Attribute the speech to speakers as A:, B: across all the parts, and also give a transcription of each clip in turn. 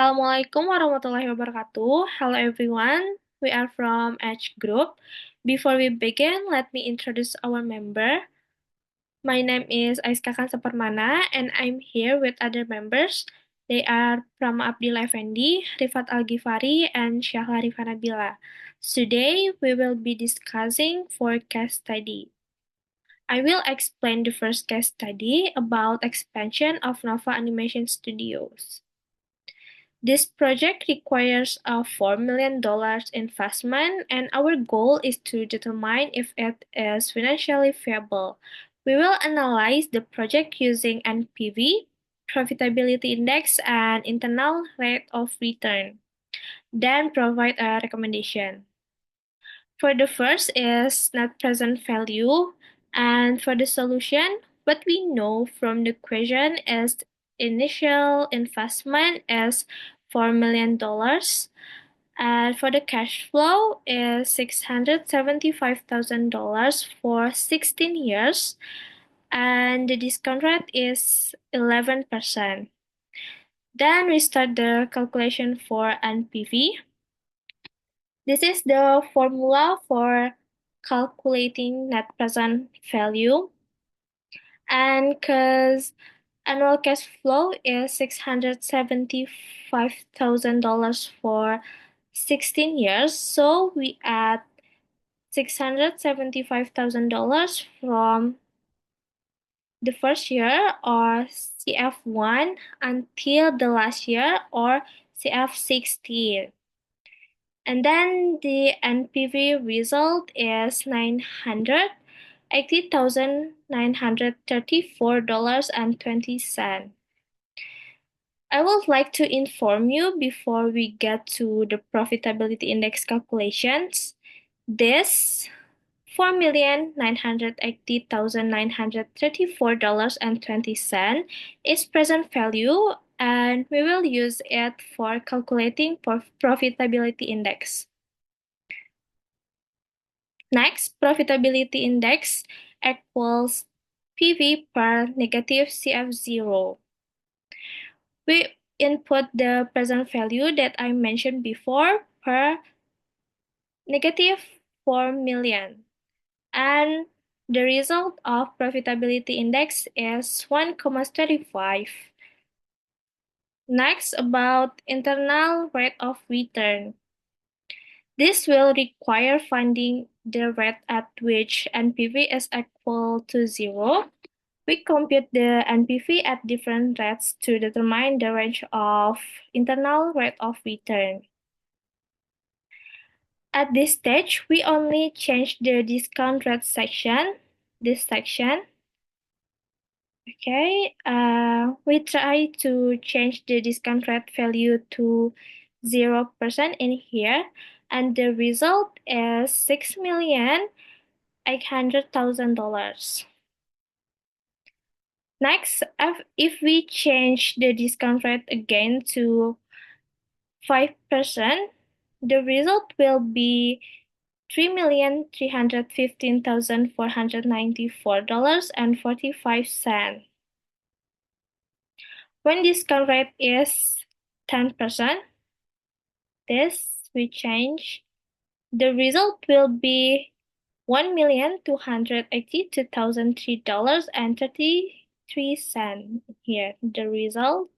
A: Assalamualaikum warahmatullahi wabarakatuh. Hello everyone, we are from Edge Group. Before we begin, let me introduce our member. My name is Aiska Kansapermana and I'm here with other members. They are Prama Abdillah Effendi, Rifat Al-Ghifari, and Syahla Rifana Bila. Today, we will be discussing four case study. I will explain the first case study about expansion of Nova Animation Studios. This project requires a $4 million investment, and our goal is to determine if it is financially viable. We will analyze the project using NPV, profitability index, and internal rate of return, then provide a recommendation. For the first is net present value, and for the solution, what we know from the question is initial investment is $4 million, and for the cash flow is $675,000 for 16 years, and the discount rate is 11%. Then we start the calculation for NPV. This is the formula for calculating net present value. And because annual cash flow is $675,000 for 16 years, so we add $675,000 from the first year or CF1 until the last year or CF16. And then the NPV result is $980,934.20. I would like to inform you before we get to the profitability index calculations. This $4,980,934.20 is present value, and we will use it for calculating profitability index. Next, profitability index equals PV per negative CF0. We input the present value that I mentioned before per negative 4 million. And the result of profitability index is 1,35. Next, about internal rate of return. This will require finding the rate at which NPV is equal to 0. We compute the NPV at different rates to determine the range of internal rate of return. At this stage, we only change the discount rate section, this section. Okay, we try to change the discount rate value to 0% in here, and the result is $6,800,000. Next, if we change the discount rate again to 5%, the result will be $3,315,494.45. When discount rate is 10%, this we change. The result will be $1,282,003.33 here, the result.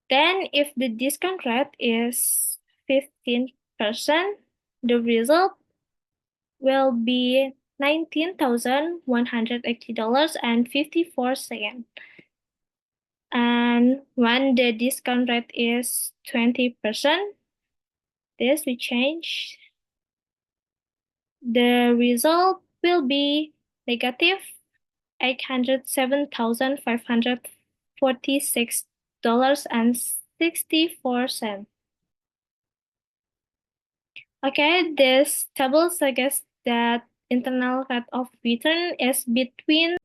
A: Then if the discount rate is 15%, the result will be $19,180.54. And when the discount rate is 20%, this we change. The result will be negative $807,546.64. Okay, this table suggests that internal rate of return is between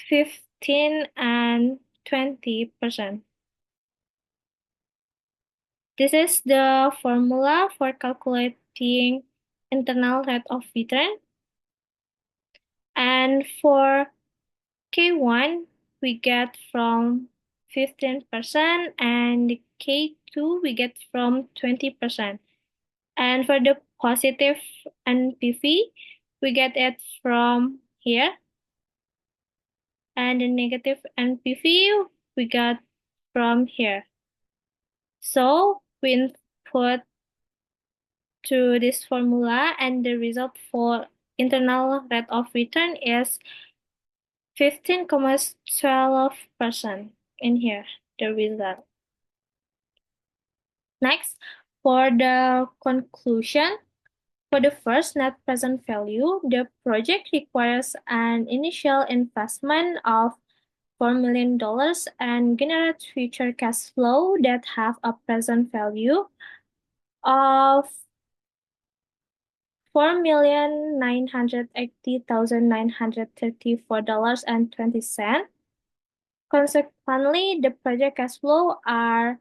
A: 15 and 20%. This is the formula for calculating internal rate of return. And for K1, we get from 15%, and the K2 we get from 20%. And for the positive NPV, we get it from here, and the negative NPV we got from here. So we input to this formula, and the result for internal rate of return is 15.12% in here, the result. Next, for the conclusion, for the first net present value, the project requires an initial investment of $4 million and generates future cash flow that have a present value of $4,980,934.20. Consequently, the project cash flow are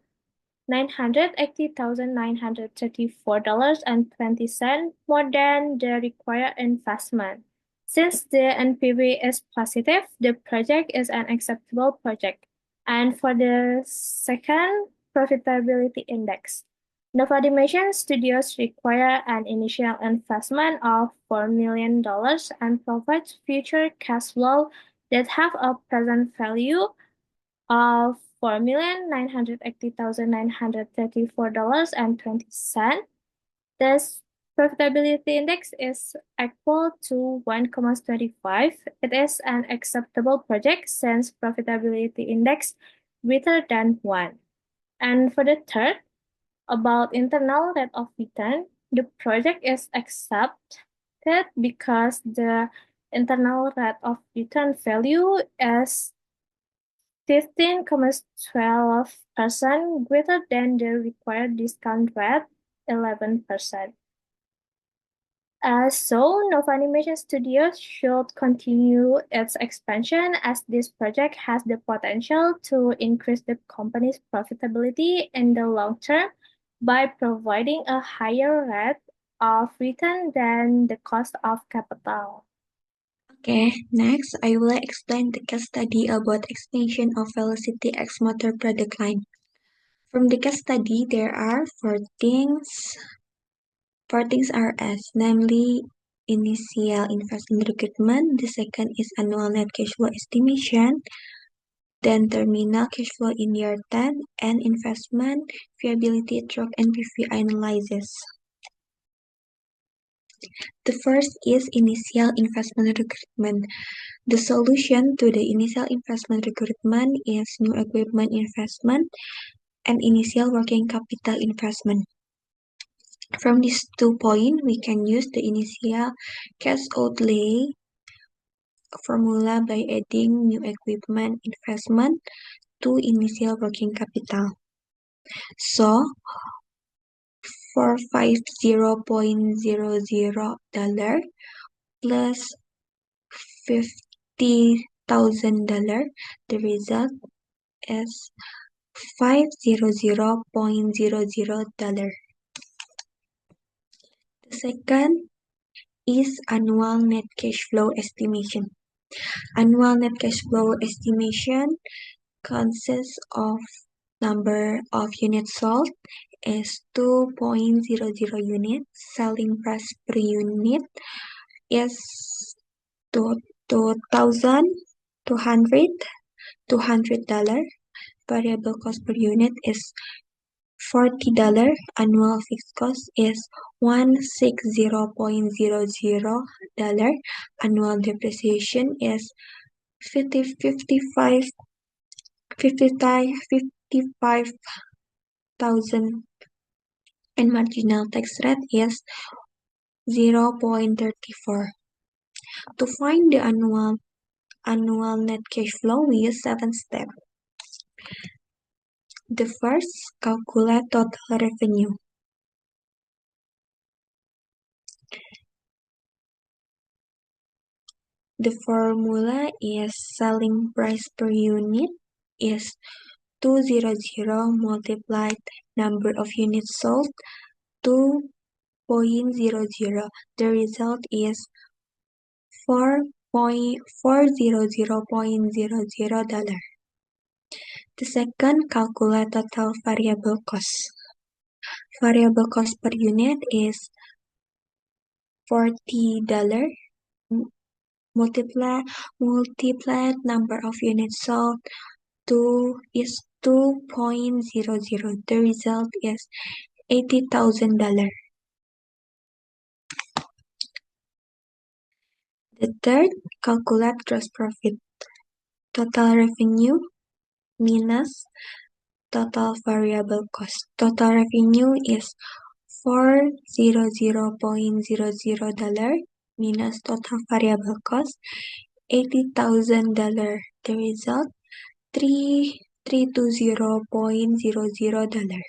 A: $980,934.20 more than the required investment. Since the NPV is positive, the project is an acceptable project. And for the second profitability index, Novadimension Studios require an initial investment of $4 million and provides future cash flow that have a present value of $4,980,934.20. This profitability index is equal to 1,25. It is an acceptable project since profitability index greater than 1. And for the third, about internal rate of return, the project is accepted because the internal rate of return value is 15.12% greater than the required discount rate, 11%. So, Nova Animation Studios should continue its expansion as this project has the potential to increase the company's profitability in the long term by providing a higher rate of return than the cost of capital.
B: Okay, next I will explain the case study about expansion of Velocity X Motor product line. From the case study, there are four things are as, namely initial investment recruitment, the second is annual net cash flow estimation, then terminal cash flow in year 10, and investment viability through NPV analysis. The first is initial investment recruitment. The solution to the initial investment recruitment is new equipment investment and initial working capital investment. From these 2 points, we can use the initial cash outlay formula by adding new equipment investment to initial working capital. So, $450.00 plus $50,000, the result is $500.00. The second is annual net cash flow estimation. Annual net cash flow estimation consists of number of units sold is 2.00 units, selling price per unit is $2,200, variable cost per unit is $40, annual fixed cost is $160.00, annual depreciation is $55,000, and marginal tax rate is 0.34. To find the annual net cash flow, we use 7 steps. The first, calculate total revenue. The formula is selling price per unit is 200 multiplied number of units sold 2.00. The result is $400.00. The second, calculate total variable cost. Variable cost per unit is $40. Multiply number of units sold is 2.00. The result is $80,000. The third, calculate gross profit. Total revenue minus total variable cost. Total revenue is $400.00 minus total variable cost $80,000. The result $320.00.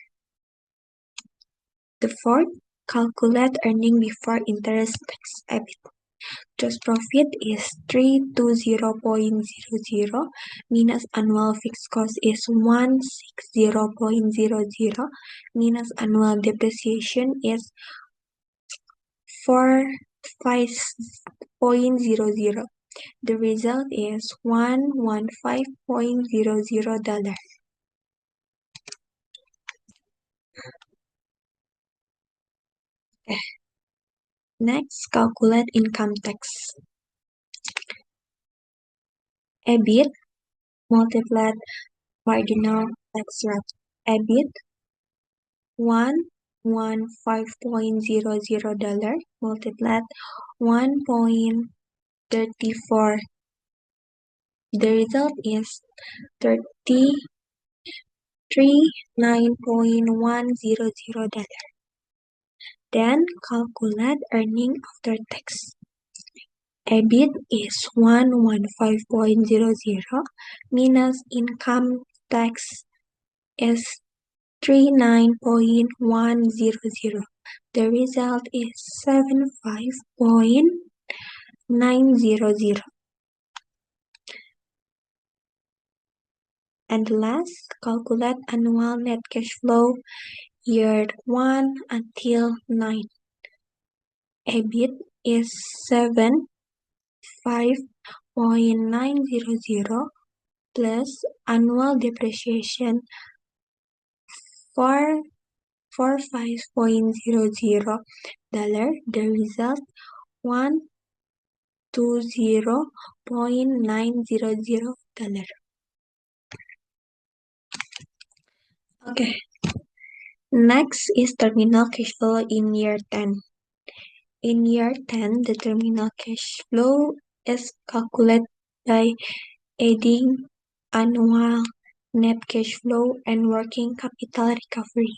B: The fourth, calculate earning before interest tax EBIT. Gross profit is $320.00 minus annual fixed cost is $160.00 minus annual depreciation is $45.00. The result is $115.00. Next, calculate income tax. EBIT multiplied marginal tax rate. EBIT $115.00 multiplied 1.34. The result is $39.100. Then calculate earning after tax. EBIT is $115.00 minus income tax is $39.100. The result is $75.900. And last, calculate annual net cash flow year 1 until 9. EBIT is $75.900 plus annual depreciation $45.00. The result $120.900. Okay. Next is terminal cash flow in year 10. In year 10, the terminal cash flow is calculated by adding annual net cash flow and working capital recovery.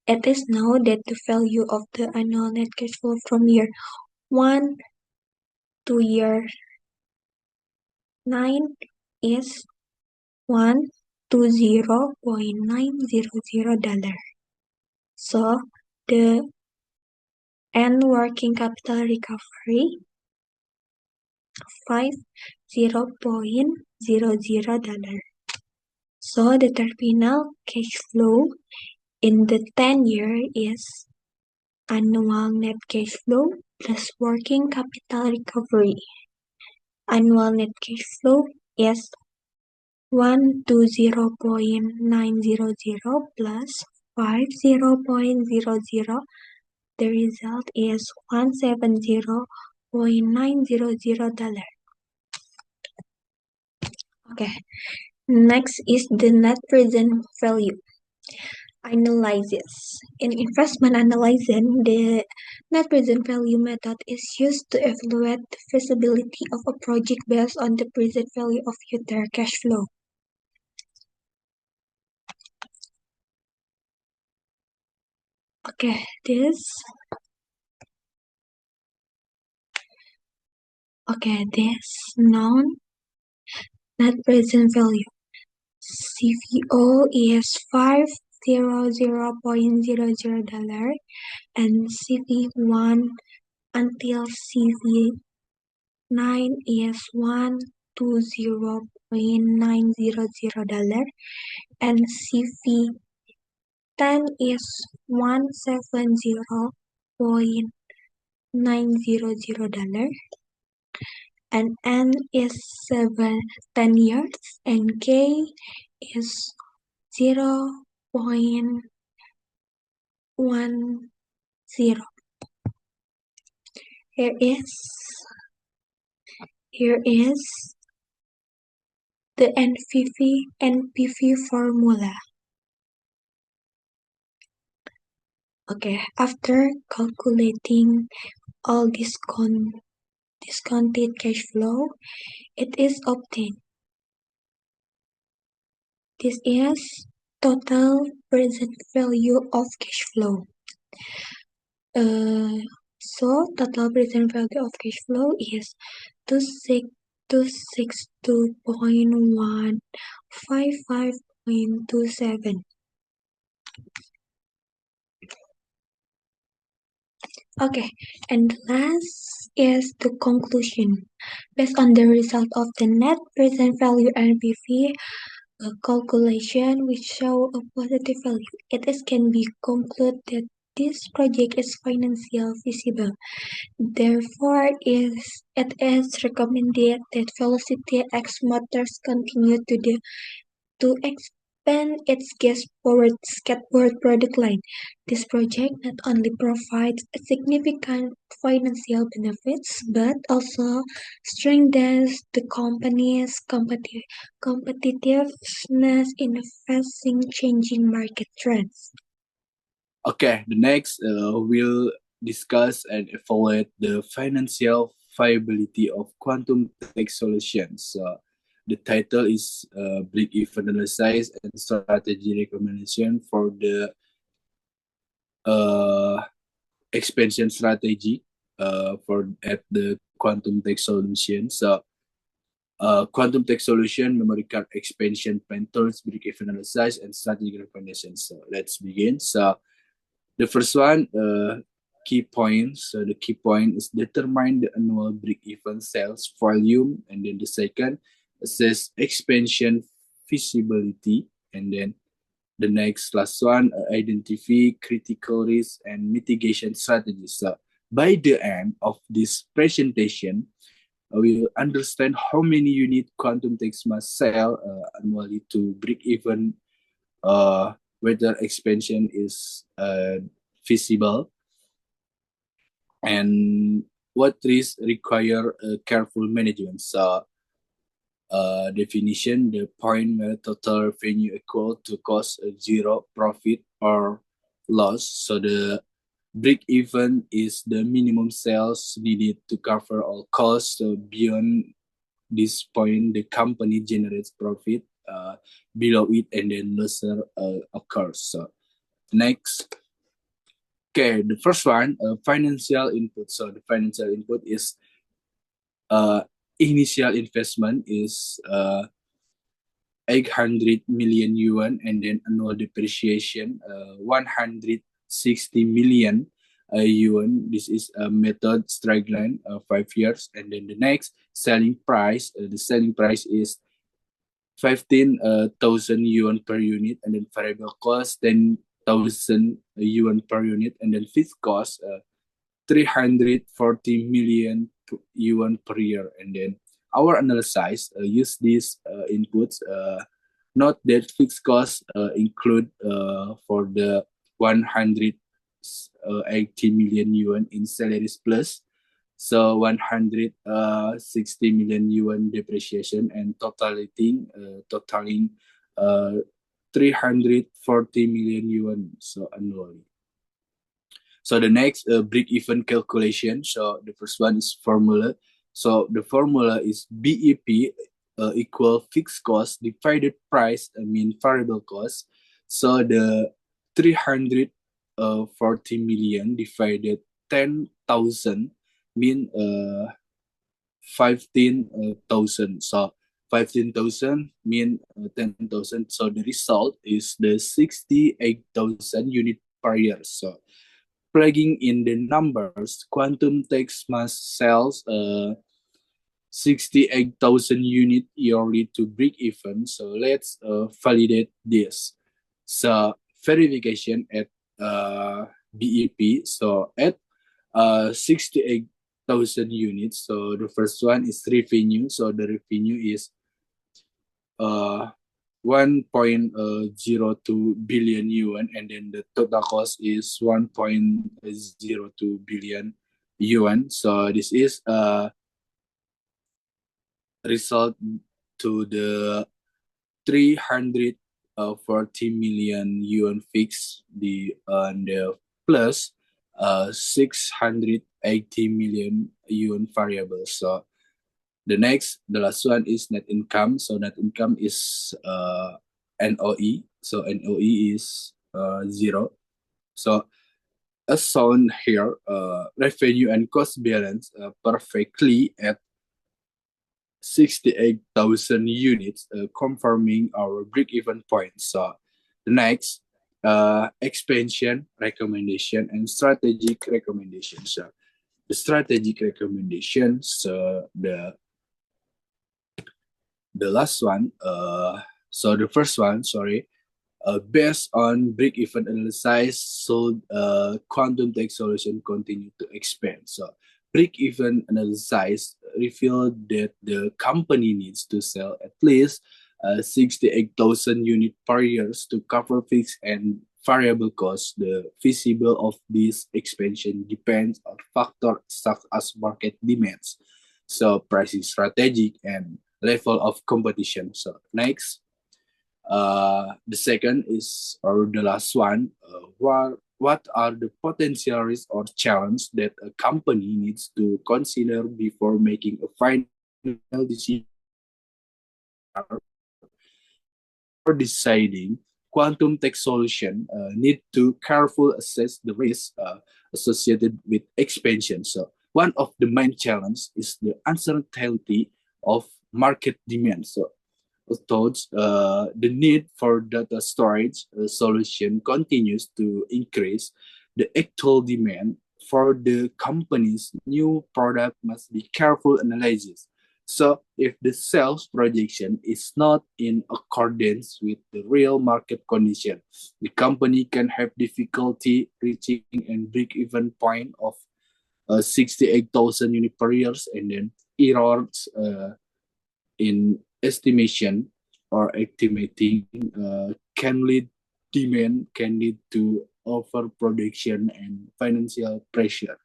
B: It is known that the value of the annual net cash flow from year 1 to year 9 is $120.900. So the end working capital recovery $50.00. So the terminal cash flow in the 10-year is annual net cash flow plus working capital recovery. Annual net cash flow is $120.900 plus $50.00. The result is $170.900. Okay, next is the net present value analysis. In investment analysis, the net present value method is used to evaluate the feasibility of a project based on the present value of future cash flow. Okay, this known net present value. CVO is $500.00 and CV1 until CV9 is $120.900 and CV10 is $170.900 and N is 10 years and K is 0.10. Here is the NPV formula. Okay, after calculating all discounted cash flow, it is obtained. This is total present value of cash flow. Total present value of cash flow is 262.155.27. Okay, and last is the conclusion. Based on the result of the net present value NPV calculation which show a positive value, can be concluded that this project is financially feasible. Therefore, it is recommended that Velocity X Motors continue to expand its gas-powered skateboard product line. This project not only provides significant financial benefits, but also strengthens the company's competitiveness in facing changing market trends.
C: Okay, the next we'll discuss and evaluate the financial viability of quantum tech solutions. The title is break-even analysis and strategy recommendation for the expansion strategy at the quantum tech solution. Quantum tech solution, memory card expansion plan tools, break-even analysis, and strategy recommendations. So let's begin. So the first one, key points. So the key point is determine the annual break-even sales volume, and then the second, assess expansion feasibility, and then the last one, identify critical risks and mitigation strategies. So by the end of this presentation, we will understand how many unit quantum techs must sell annually to break even, whether expansion is feasible, and what risks require careful management. So definition, the point where total revenue equal to cost zero profit or loss. So the break even is the minimum sales needed to cover all costs. So beyond this point, the company generates profit. Below it, and then lesser occurs. So next. Okay, the first one, financial input. So the financial input is initial investment is 800 million yuan, and then annual depreciation 160 million yuan. This is a method strike line 5 years, and then the next selling price. The selling price is 15,000 yuan per unit, and then variable cost 10,000 yuan per unit, and then fixed cost 340 million yuan per year. And then our analysis use these inputs. Note that fixed costs include for the 180 million yuan in salaries plus, so 160 million yuan depreciation, and totaling 340 million yuan so annually. So the next break-even calculation. So the first one is formula. So the formula is BEP equal fixed cost divided price, variable cost. So the 340 million divided 10,000 mean 15,000. So 15,000 mean 10,000. So the result is the 68,000 unit per year. So plugging in the numbers, quantum techs must sell 68,000 unit yearly to break even. So let's validate this. So verification at BEP. So at 68,000 units. So the first one is revenue. So the revenue is 1.02 billion yuan, and then the total cost is 1.02 billion yuan. So this is a result to the 340 million yuan fixed and plus 680 million yuan variable. So the last one is net income. So net income is NOE. So NOE is 0. So as shown here, revenue and cost balance perfectly at 68,000 units, confirming our break-even point. So the next, expansion recommendation and strategic recommendations. So the strategic recommendations, the last one, so the first one, sorry, based on break-even analysis, so quantum tech solution continue to expand. So break-even analysis revealed that the company needs to sell at least 68,000 units per year to cover fixed and variable costs. The feasibility of this expansion depends on factors such as market demands, so pricing strategy and level of competition. So next, the second is, or the last one, what are the potential risks or challenges that a company needs to consider before making a final decision for deciding quantum tech solution? Need to carefully assess the risk associated with expansion. So one of the main challenges is the uncertainty of market demand. So thoughts, the need for data storage solution continues to increase. The actual demand for the company's new product must be careful analysis. So if the sales projection is not in accordance with the real market condition, the company can have difficulty reaching and break-even point of 68,000 units per year, and then errors in estimation or estimating can lead to overproduction and financial pressure.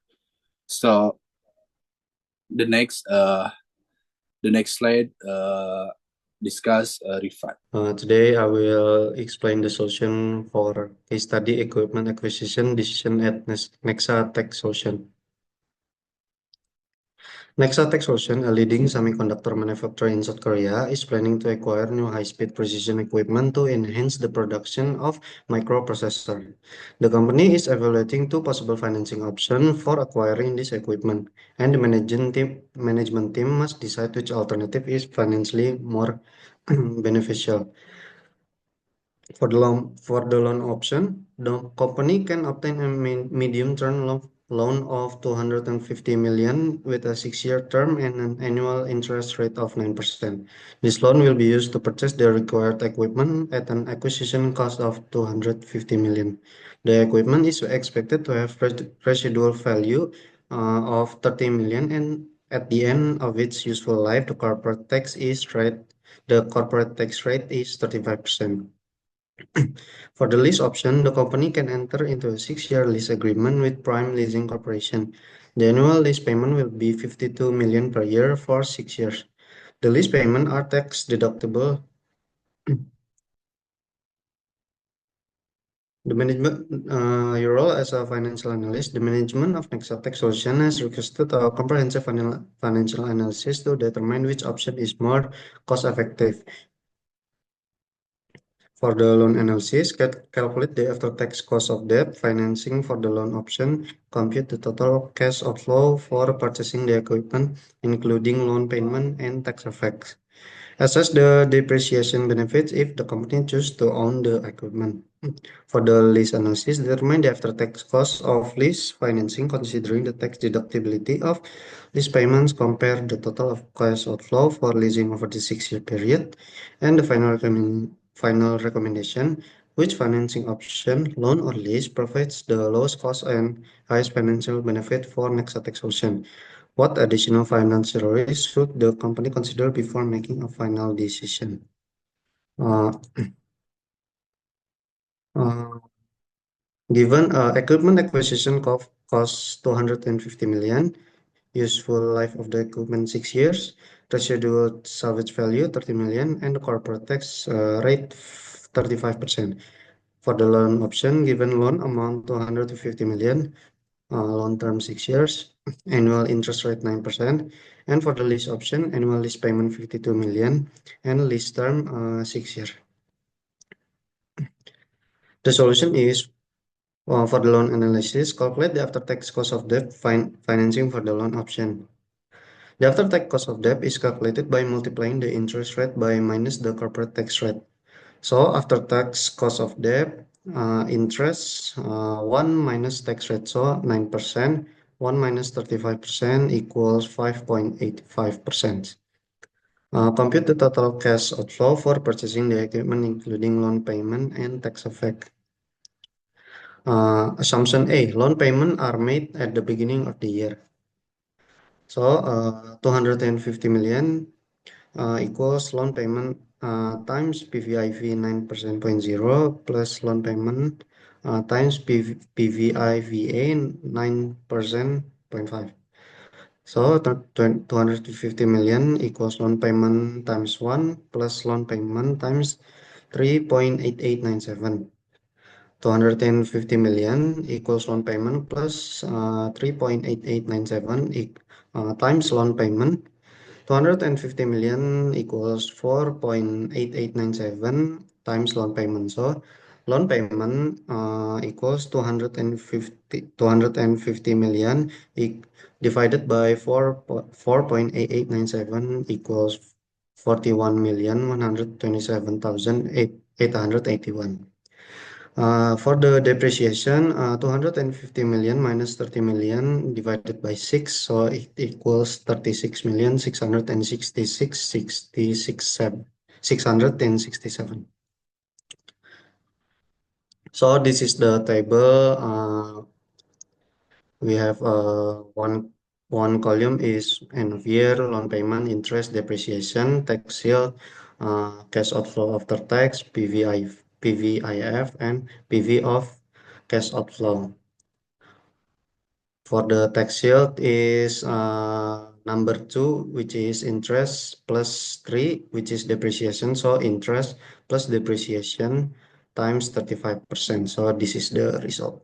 C: So the next slide discuss refund.
D: Today I will explain the solution for case study equipment acquisition decision at Nexa Tech Solution. Nexa Tech Solution, a leading semiconductor manufacturer in South Korea, is planning to acquire new high-speed precision equipment to enhance the production of microprocessor. The company is evaluating two possible financing options for acquiring this equipment, and the management team must decide which alternative is financially more beneficial. For the loan option, the company can obtain a medium-term loan of 250 million with a 6-year term and an annual interest rate of 9%. This loan will be used to purchase the required equipment at an acquisition cost of 250 million. The equipment is expected to have residual value of 30 million, and at the end of its useful life, the corporate tax rate is 35%. For the lease option, the company can enter into a 6-year lease agreement with Prime Leasing Corporation. The annual lease payment will be 52 million per year for 6 years. The lease payments are tax deductible. The management, your role as a financial analyst, the management of Nexa Tech Solution has requested a comprehensive financial analysis to determine which option is more cost effective. For the loan analysis, calculate the after-tax cost of debt financing for the loan option, compute the total cash outflow for purchasing the equipment, including loan payment and tax effects. Assess the depreciation benefits if the company chooses to own the equipment. For the lease analysis, determine the after-tax cost of lease financing considering the tax deductibility of lease payments, compare the total of cash outflow for leasing over the 6-year period, and the final recommendation, which financing option, loan or lease, provides the lowest cost and highest financial benefit for Nexa Tech Solution. What additional financial risks should the company consider before making a final decision? Uh, uh, Given equipment acquisition costs 250 million, useful life of the equipment 6 years, residual salvage value 30 million, and the corporate tax rate 35%. For the loan option, given loan amount 250 million, loan term 6 years, annual interest rate 9%, and for the lease option, annual lease payment 52 million, and lease term 6 years. The solution is for the loan analysis, calculate the after-tax cost of debt financing for the loan option. The after-tax cost of debt is calculated by multiplying the interest rate by minus the corporate tax rate. So after-tax cost of debt, interest 1 minus tax rate, so 9%, 1 minus 35% equals 5.85%. Compute the total cash outflow for purchasing the equipment, including loan payment and tax effect. Assumption A, loan payment are made at the beginning of the year. So 250 million equals loan payment times PVIV 9% plus loan payment times PVIVA 9%. So 250 million equals loan payment times 1 plus loan payment times 3.8897. 250 million equals loan payment plus 3.8897 times loan payment. 250 million equals 4.8897 times loan payment. So loan payment equals 250 million divided by 4.8897 equals 41,127,881. For the depreciation, 250 million minus 30 million divided by 6, so it equals 36,666,667. So this is the table. We have one column is end of year, loan payment, interest, depreciation, tax shield, cash outflow after tax, PVIF, and PV of cash outflow. For the tax shield is number 2, which is interest, plus 3, which is depreciation. So interest plus depreciation times 35%. So this is the result.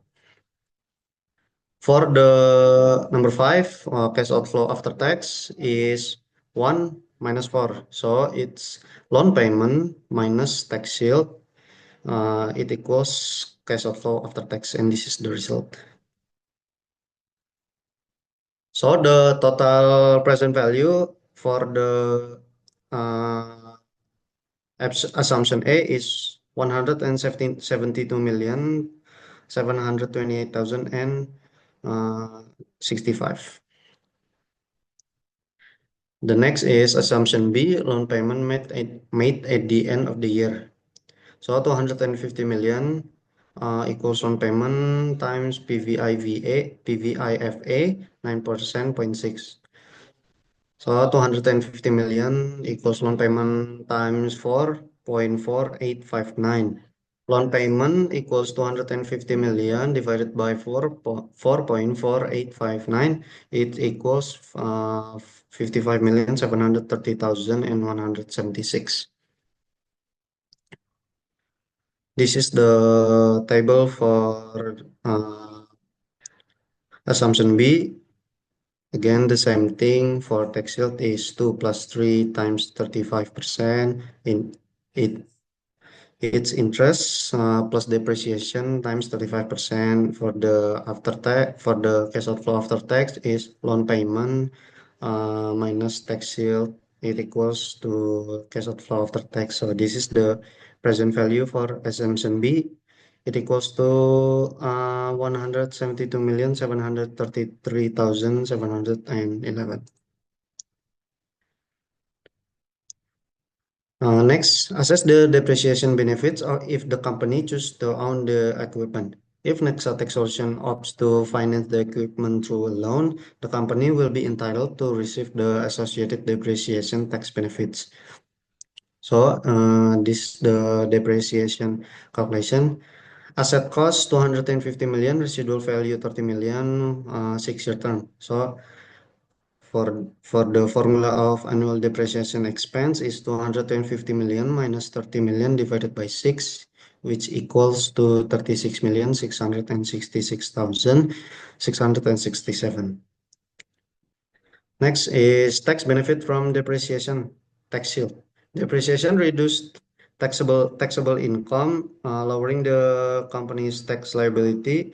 D: For the number 5, cash outflow after tax is 1 minus 4. So it's loan payment minus tax shield. It equals cash outflow after tax, and this is the result. So the total present value for the assumption A is 172,728,065. The next is assumption B, loan payment made at the end of the year. So 250 million equals loan payment times PVIFA 9%.6. So 250 million equals loan payment times 4.4859. Loan payment equals 250 million divided by 4.4859. It equals 55,730,176. This is the table for assumption B. Again, the same thing for tax shield is 2 plus 3 times 35%. It's interest plus depreciation times 35%. For the after tax, for the cash outflow after tax is loan payment minus tax shield. It equals to cash outflow after tax. So this is the present value for assumption B. It equals to 172,733,711. Next, assess the depreciation benefits or if the company chooses to own the equipment. If Nexatech Solution opts to finance the equipment through a loan, the company will be entitled to receive the associated depreciation tax benefits. So this the depreciation calculation. Asset cost 250 million, residual value 30 million, 6-year term. So for the formula of annual depreciation expense is 250 million minus 30 million divided by 6, which equals to 36,666,667. Next is tax benefit from depreciation, tax shield. Depreciation reduced taxable income, lowering the company's tax liability.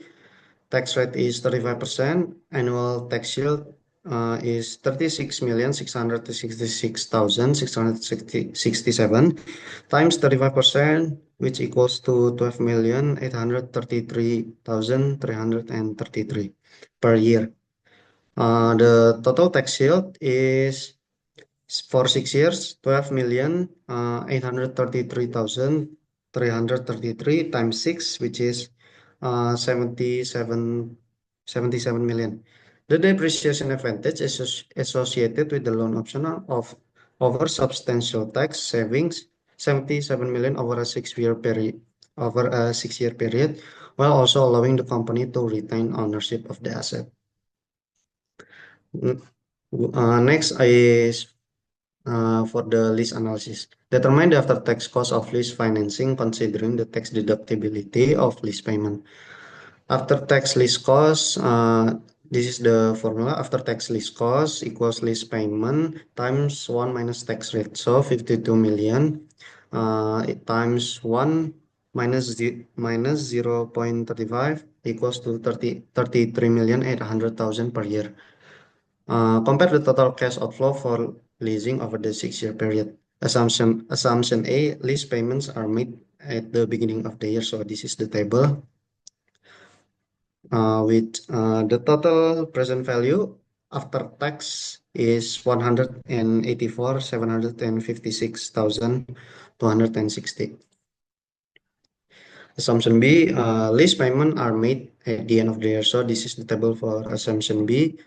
D: Tax rate is 35%. Annual tax shield is 36,666,667 times 35%, which equals to 12,833,333 per year. The total tax shield is for 6 years, 12,833,333 times 6, which is 77 million. The depreciation advantage is associated with the loan option of over substantial tax savings, 77 million over a 6-year period, while also allowing the company to retain ownership of the asset. Next is for the lease analysis. Determine the after-tax cost of lease financing considering the tax deductibility of lease payment. After-tax lease cost, this is the formula. After-tax lease cost equals lease payment times 1 minus tax rate. So 52 million times 1 minus 0.35 equals to 33,800,000 per year. Compare the total cash outflow for leasing over the 6-year period. Assumption A, lease payments are made at the beginning of the year. So this is the table with the total present value after tax is 184,756,260. Assumption B, lease payment are made at the end of the year. So this is the table for assumption B.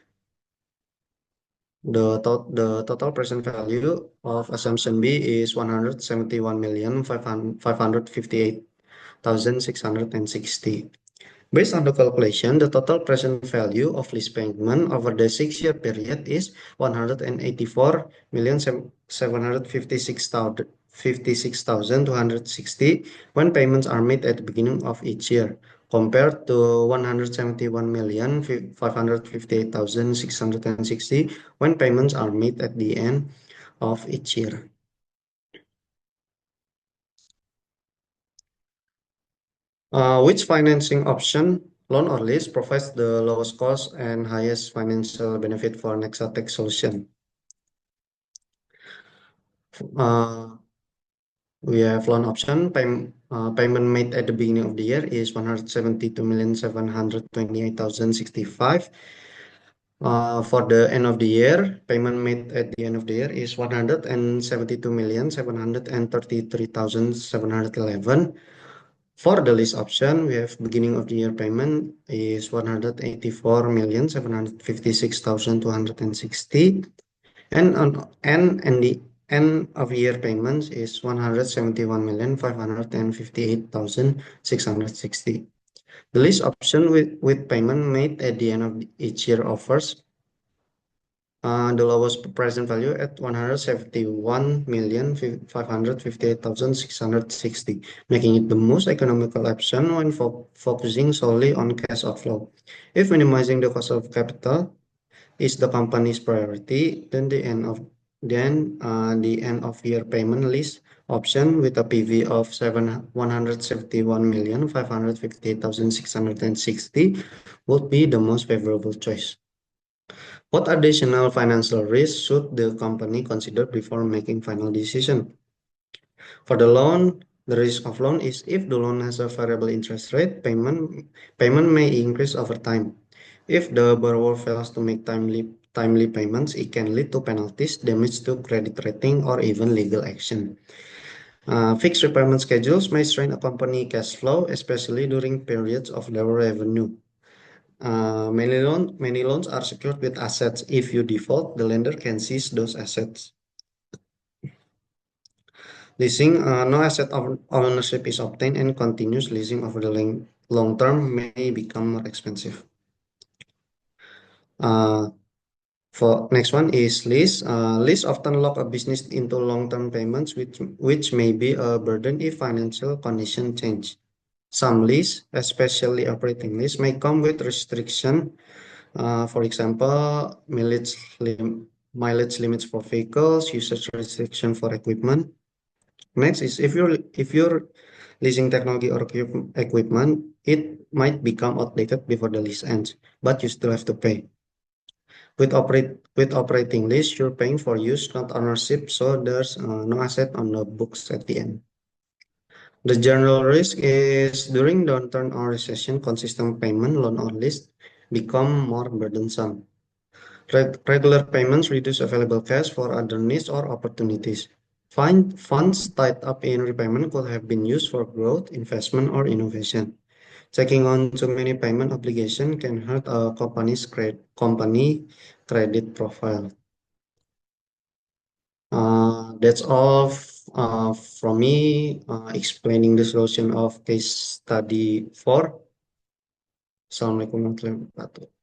D: The total present value of assumption B is 171,558,660. Based on the calculation, the total present value of lease payment over the 6-year period is 184,756,260 when payments are made at the beginning of each year, compared to 171,558,660 when payments are made at the end of each year. Which financing option, loan or lease, provides the lowest cost and highest financial benefit for Nexatech solution? We have loan option. Payment made at the beginning of the year is 172,728,065. For the end of the year, payment made at the end of the year is 172,733,711. For the lease option, we have beginning of the year payment is 184,756,260, and the end of year payments is 171,558,660. The lease option with payment made at the end of each year offers the lowest present value at 171,558,660, making it the most economical option when focusing solely on cash outflow. If minimizing the cost of capital is the company's priority, then the end of year payment lease option with a PV of 171,558,660 would be the most favorable choice. What additional financial risks should the company consider before making final decision? For the loan, the risk of loan is if the loan has a variable interest rate, payment may increase over time. If the borrower fails to make timely payments, it can lead to penalties, damage to credit rating, or even legal action. Fixed repayment schedules may strain a company cash flow, especially during periods of lower revenue. Many loans are secured with assets. If you default, the lender can seize those assets. Leasing, no asset ownership is obtained and continuous leasing over the long term may become more expensive. For next one is lease. Lease often lock a business into long-term payments, which may be a burden if financial conditions change. Some lease, especially operating lease, may come with restriction. For example, mileage limits for vehicles, usage restriction for equipment. Next is if you're leasing technology or equipment, it might become outdated before the lease ends, but you still have to pay. With operating lease, you're paying for use, not ownership, so there's no asset on the books at the end. The general risk is during downturn or recession, consistent payment, loan or lease, become more burdensome. Regular payments reduce available cash for other needs or opportunities. Funds tied up in repayment could have been used for growth, investment, or innovation. Taking on too many payment obligations can hurt a company credit profile. That's all from me explaining the solution of case study 4. Assalamualaikum warahmatullahi wabarakatuh.